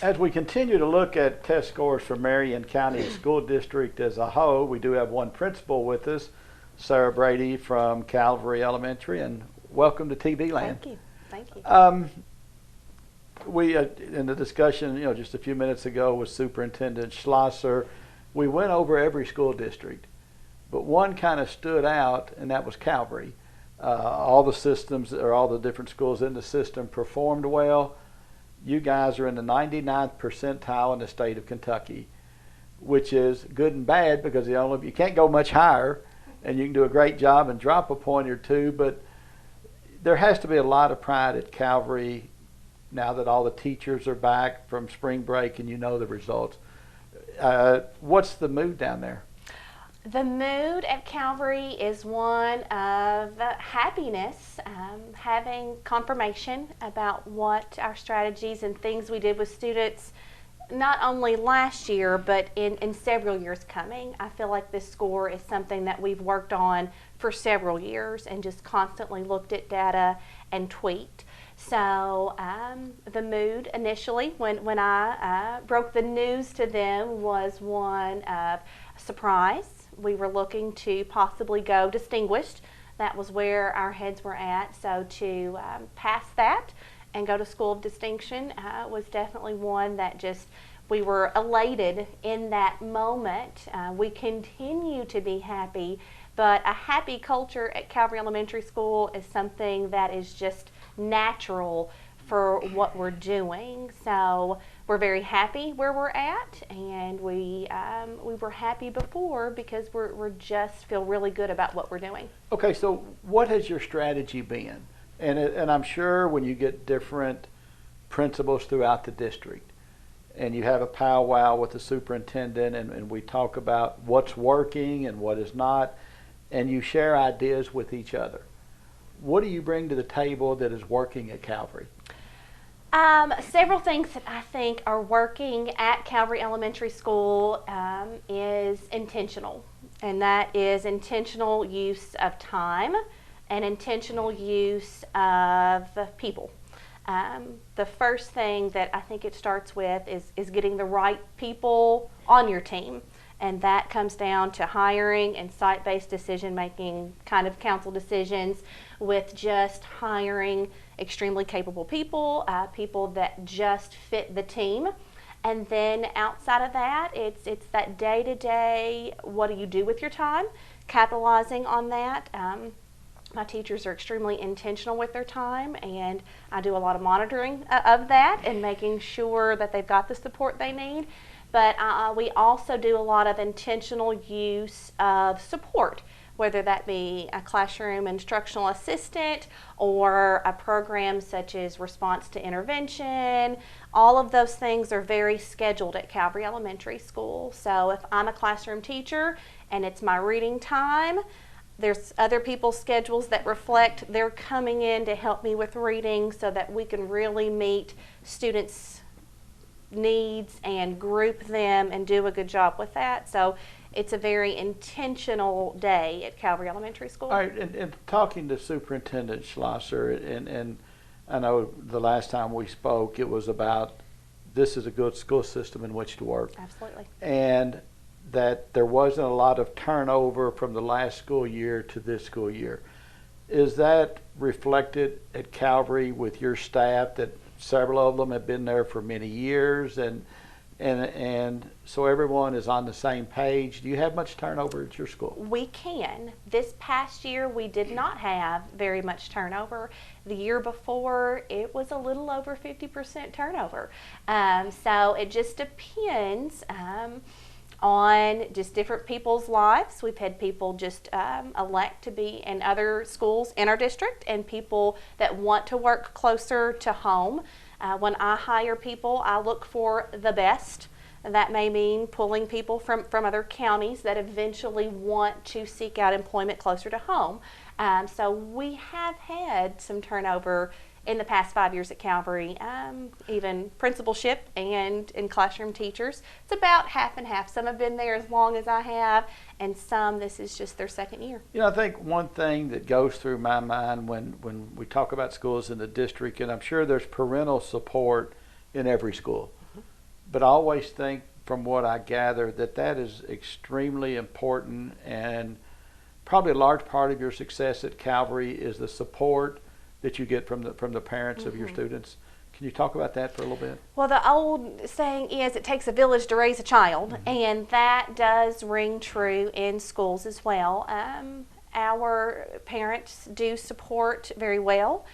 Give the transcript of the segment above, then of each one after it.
As we continue to look at test scores for Marion County School District as a whole, we do have one principal with us, Sarah Brady from Calvary Elementary, and welcome to TV Land. Thank you. Thank you. We, in the discussion, just a few minutes ago with Superintendent Schlosser, we went over every school district, but one kind of stood out, and that was Calvary. All the systems, or all the different schools in the system, performed well. You guys are in the 99th percentile in the state of Kentucky, which is good and bad because you can't go much higher, and you can do a great job and drop a point or two, but there has to be a lot of pride at Calvary now that all the teachers are back from spring break and you know the results. What's the mood down there? The mood at Calvary is one of happiness, having confirmation about what our strategies and things we did with students, not only last year, but in several years coming. I feel like this score is something that we've worked on for several years and just constantly looked at data and tweaked. So the mood initially when I broke the news to them was one of surprise. We were looking to possibly go distinguished. That was where our heads were at. So to pass that and go to School of Distinction was definitely one that we were elated in that moment. We continue to be happy, but a happy culture at Calvary Elementary School is something that is just natural for what we're doing. So we're very happy where we're at, and we were happy before because we're just feel really good about what we're doing. Okay, so what has your strategy been? And I'm sure when you get different principals throughout the district, and you have a powwow with the superintendent, and we talk about what's working and what is not, and you share ideas with each other. What do you bring to the table that is working at Calvary? Several things that I think are working at Calvary Elementary School is intentional, and that is intentional use of time and intentional use of people. The first thing that I think it starts with is getting the right people on your team. And that comes down to hiring and site-based decision-making kind of council decisions, with just hiring extremely capable people, people that just fit the team. And then outside of that, it's that day-to-day, what do you do with your time, capitalizing on that. My teachers are extremely intentional with their time, and I do a lot of monitoring of that and making sure that they've got the support they need. But we also do a lot of intentional use of support, whether that be a classroom instructional assistant or a program such as response to intervention. All of those things are very scheduled at Calvary Elementary School. So if I'm a classroom teacher and it's my reading time, there's other people's schedules that reflect they're coming in to help me with reading so that we can really meet students' needs and group them and do a good job with that. So it's a very intentional day at Calvary Elementary School. All right, and talking to Superintendent Schlosser, and I know the last time we spoke, it was about this is a good school system in which to work. Absolutely. And that there wasn't a lot of turnover from the last school year to this school year. Is that reflected at Calvary with your staff, that several of them have been there for many years, and so everyone is on the same page? Do you have much turnover at your school? We can. This past year we did not have very much turnover. The year before it was a little over 50% turnover. So it just depends on just different people's lives. We've had people just elect to be in other schools in our district, and people that want to work closer to home. When I hire people, I look for the best. That may mean pulling people from other counties that eventually want to seek out employment closer to home. So we have had some turnover in the past 5 years at Calvary, even principalship and in classroom teachers. It's about half and half. Some have been there as long as I have, and some this is just their second year. I think one thing that goes through my mind when we talk about schools in the district, and I'm sure there's parental support in every school. but I always think, from what I gather, that is extremely important, and probably a large part of your success at Calvary is the support that you get from the parents of your students. Can you talk about that for a little bit? Well, the old saying is it takes a village to raise a child, and that does ring true in schools as well. Our parents do support very well.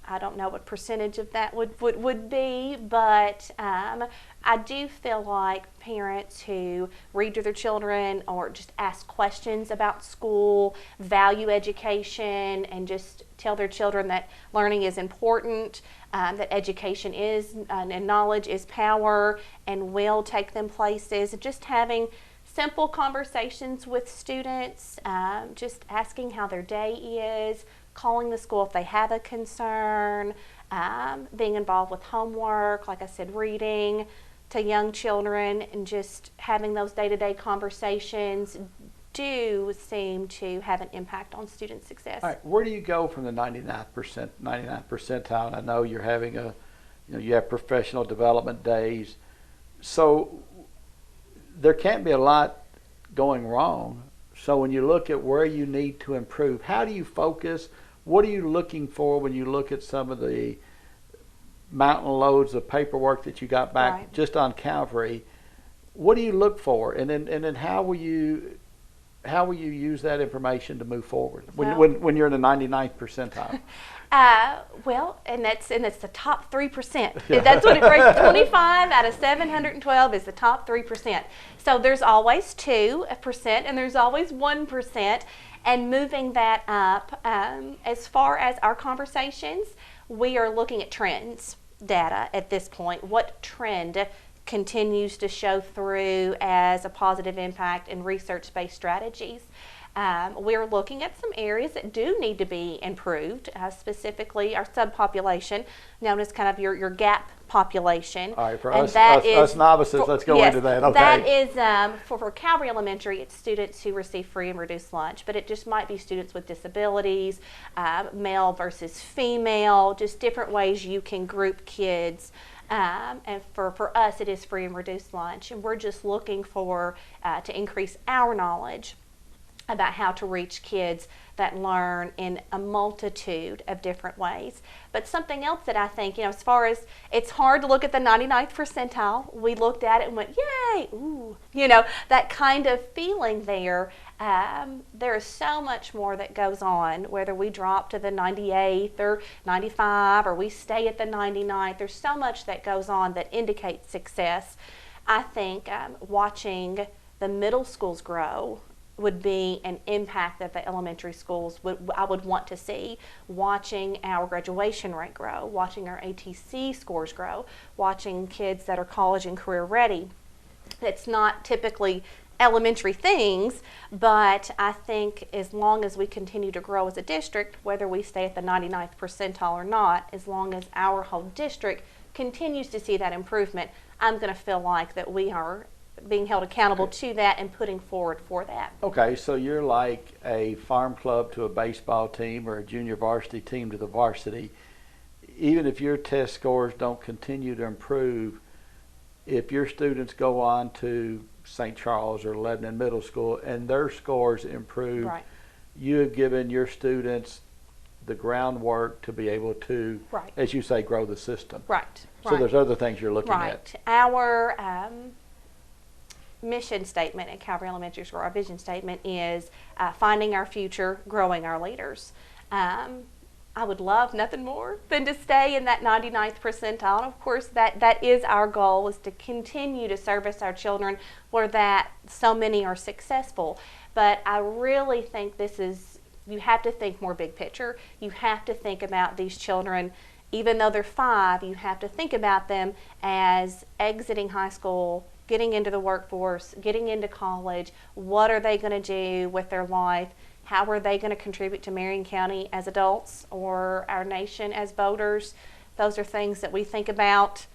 I don't know what percentage of that would be, but I do feel like parents who read to their children or just ask questions about school, value education, and just tell their children that learning is important, that education is and knowledge is power and will take them places. Just having simple conversations with students, just asking how their day is, calling the school if they have a concern, being involved with homework, like I said, reading to young children, and just having those day-to-day conversations do seem to have an impact on student success. All right, where do you go from the 99th percentile? And I know you're having you have professional development days, so there can't be a lot going wrong. So when you look at where you need to improve, how do you focus? What are you looking for when you look at some of the mountain loads of paperwork that you got back just on Calvary? What do you look for, and then how will you use that information to move forward when you're in the 99th percentile? Well, and that's the top 3%. That's what it breaks. 25 out of 712 is the top 3%. So there's always 2%, and there's always 1%, and moving that up. As far as our conversations, we are looking at trends data at this point. What trend continues to show through as a positive impact in research-based strategies? We're looking at some areas that do need to be improved, specifically our subpopulation, known as kind of your gap population. All right, for us novices, let's go into that. Okay. That is, for Calvary Elementary, it's students who receive free and reduced lunch, but it just might be students with disabilities, male versus female, just different ways you can group kids. And for us, it is free and reduced lunch, and we're just looking for to increase our knowledge about how to reach kids that learn in a multitude of different ways. But something else that I think, as far as, it's hard to look at the 99th percentile. We looked at it and went, yay, ooh, that kind of feeling there. There is so much more that goes on, whether we drop to the 98th or 95 or we stay at the 99th. There's so much that goes on that indicates success. I think watching the middle schools grow would be an impact that the elementary schools I would want to see. Watching our graduation rate grow, watching our ATC scores grow, watching kids that are college and career ready. It's not typically elementary things, but I think as long as we continue to grow as a district, whether we stay at the 99th percentile or not, as long as our whole district continues to see that improvement, I'm going to feel like that we are being held accountable to that and putting forward for that. Okay, so you're like a farm club to a baseball team or a junior varsity team to the varsity. Even if your test scores don't continue to improve, if your students go on to St. Charles or Lebanon Middle School and their scores improve, you have given your students the groundwork to be able to, as you say, grow the system. So there's other things you're looking at. Our mission statement at Calvary Elementary School, our vision statement is finding our future, growing our leaders. I would love nothing more than to stay in that 99th percentile. And of course, that is our goal, is to continue to service our children where that so many are successful. But I really think you have to think more big picture. You have to think about these children, even though they're 5, you have to think about them as exiting high school, getting into the workforce, getting into college. What are they going to do with their life? How are they going to contribute to Marion County as adults or our nation as voters? Those are things that we think about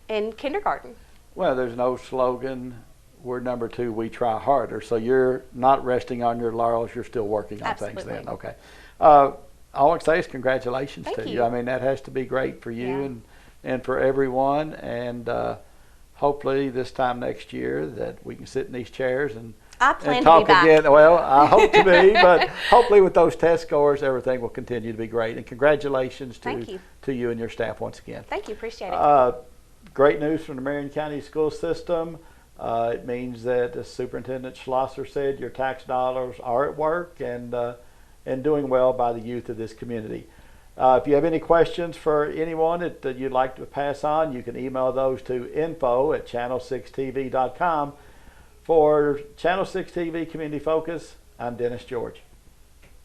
in kindergarten. Well, there's no slogan, we're number 2, we try harder. So you're not resting on your laurels, you're still working on things then. Okay. All I can say is congratulations to you. I mean, that has to be great for you and and for everyone. And hopefully this time next year that we can sit in these chairs and plan talk to be back. again. Well, I hope to be, but hopefully with those test scores, everything will continue to be great. And congratulations to you and your staff once again. Thank you. Appreciate it. Great news from the Marion County school system. It means that, as Superintendent Schlosser said, your tax dollars are at work and doing well by the youth of this community. If you have any questions for anyone that you'd like to pass on, you can email those to info@channel6tv.com. For Channel 6 TV Community Focus, I'm Dennis George.